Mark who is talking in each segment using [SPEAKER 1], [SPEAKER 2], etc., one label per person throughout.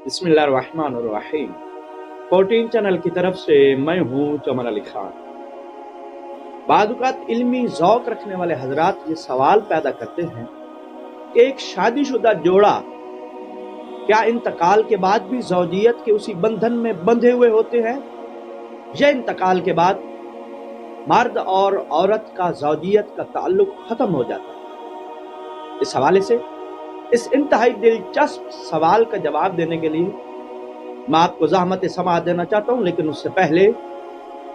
[SPEAKER 1] बिस्मिल्लाहिर्रहमानिर्रहीम। 14 चैनल की तरफ से मैं हूँ चमन अली खान। बादुकात इल्मी ज़ौक़ रखने वाले हजरात ये सवाल पैदा करते हैं कि एक शादीशुदा जोड़ा क्या इंतकाल के बाद भी ज़ौजियत के उसी बंधन में बंधे हुए होते हैं या इंतकाल के बाद मर्द और औरत का ज़ौजियत का ताल्लुक ख़त्म हो जाता है। इस हवाले से इस इंतहाई दिलचस्प सवाल का जवाब देने के लिए मैं आपको ज़हमत समाअत देना चाहता हूँ, लेकिन उससे पहले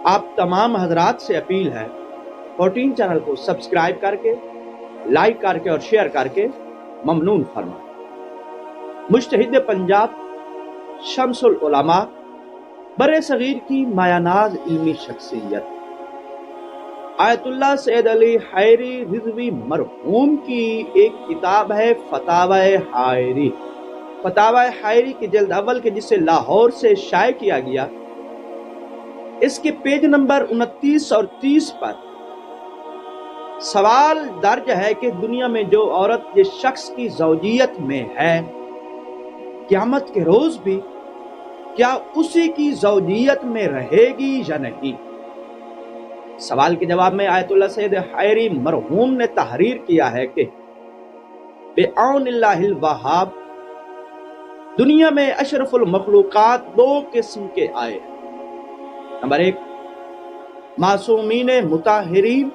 [SPEAKER 1] आप तमाम हजरात से अपील है 14 चैनल को सब्सक्राइब करके, लाइक करके और शेयर करके ममनून फरमाएं। मुज्तहिद पंजाब, शम्सुल उलमा, बरे सगीर की मायानाज इल्मी शख्सियत आयतुल्लाह सैयद अली हैरी रिज़वी मरहूम की एक किताब है फतावाए हैरी। फतावाए हैरी की जिल्द अव्वल के जिसे लाहौर से शाये किया गया, इसके पेज नंबर 29 और 30 पर सवाल दर्ज है कि दुनिया में जो औरत जिस शख्स की ज़ौजियत में है, क़यामत के रोज भी क्या उसी की ज़ौजियत में रहेगी या नहीं। सवाल के जवाब में आयतुल्लाह सैयद हैरी मरहूम ने तहरीर किया है कि बिऔनिल्लाहिल वहाब दुनिया में अशरफुल मखलूकात दो किस्म के आए। नंबर एक, मासूमीन मुताहिरीन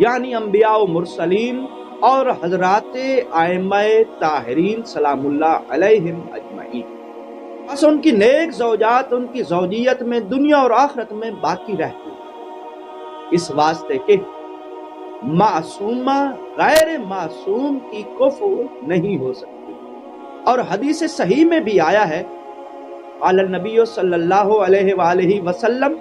[SPEAKER 1] यानी अंबिया व मुरसलीन और हजरात आइम्माए ताहिरीन सलामुल्लाह अलैहिम अजमईन। बस उनकी नेक ज़ौजात उनकी ज़ौजियत में दुनिया और आखिरत में बाकी रहती है, इस वास्ते के मासूमा गैर मासूम की कुफ्र नहीं हो सकती। और हदीस सही में भी आया है, क़ाल नबी सल्लल्लाहु अलैहि वसल्लम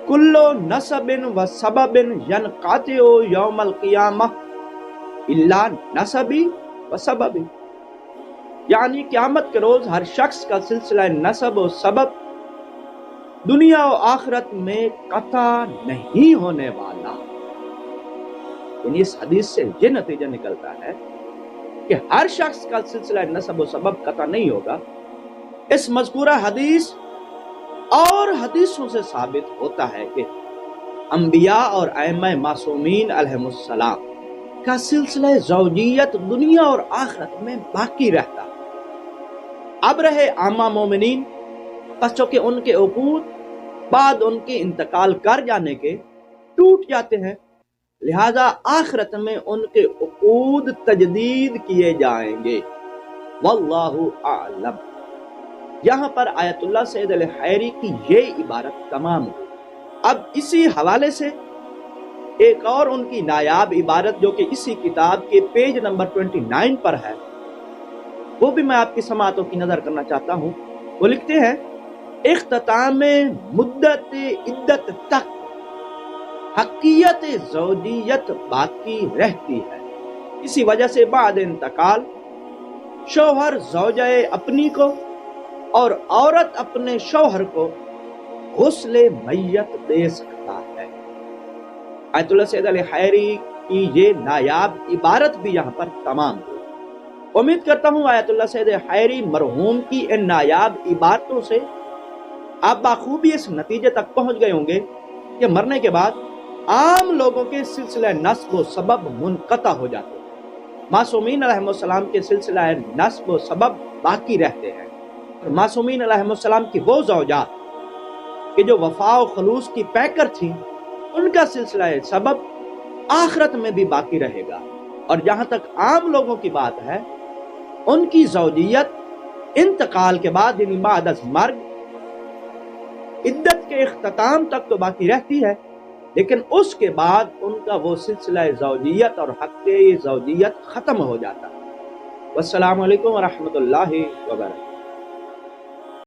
[SPEAKER 1] कुल्लु नसबिन व सबबिन यनक़ातिउ यौमल क़ियामह इल्ला नसबी व सबबी। यानी क़यामत के रोज हर शख्स का सिलसिला नसब और सबब दुनिया और आखिरत में कता नहीं होने वाला। यानी इस हदीस से ये नतीजा निकलता है कि हर शख्स का सिलसिला नसब और सबब कता नहीं होगा। इस मज़कूरा हदीस और हदीसों से साबित होता है कि अंबिया और आइम्मा मासूमीन अलैहिमुस्सलाम का सिलसिला ज़ौजियत दुनिया और आखिरत में बाकी रहता है। अब रहे आमा मोमिनीन, बस चूंकि उनके उकूद बाद उनके इंतकाल कर जाने के टूट जाते हैं, लिहाजा आखिरत में उनके उकूद तजदीद किए जाएंगे। वल्लाहु आलम। यहाँ पर आयतुल्लाह सैयद अली हैरी की ये इबारत तमाम हुई। अब इसी हवाले से एक और उनकी नायाब इबारत जो कि इसी किताब के पेज नंबर 29 पर है, वो भी मैं आपकी समाअतों की नजर करना चाहता हूँ। वो लिखते हैं, इख्तिताम मुद्दत इद्दत तक हकीयत ज़ौजियत बाकी रहती है। इसी वजह से बाद इंतकाल शौहर ज़ौजाए अपनी को और औरत अपने शौहर को गुस्ले मैयत दे सकता है। आयतुल्लाह सैयद अली हैरी की ये नायाब इबारत भी यहाँ पर तमाम हुई। उम्मीद करता हूँ आयतुल्लाह सैयद हैरी मरहूम की इन नायाब इबारतों से आप बाखूबी इस नतीजे तक पहुंच गए होंगे कि मरने के बाद आम लोगों के सिलसिला नस्ब व सबब मुनक़ता हो जाते हैं, मासूमीन अलैहिमुस्सलाम के सिलसिला नस्ब व सबब बाकी रहते हैं। और मासूमीन अलैहिमुस्सलाम की वो ज़ौजात कि जो वफा व खलूस की पैकर थी, उनका सिलसिला सबब आखिरत में भी बाकी रहेगा। और जहां तक आम लोगों की बात है, उनकी ज़ौजियत इंतकाल के बाद यानी बाद अज़ मर्ग इद्दत के इख्तिताम तक तो बाकी रहती है, लेकिन उसके बाद उनका वो सिलसिला ज़ौजियत और हक़ ज़ौजियत ख़त्म हो जाता है। वस्सलामु अलैकुम व रहमतुल्लाहि व बरकातहू।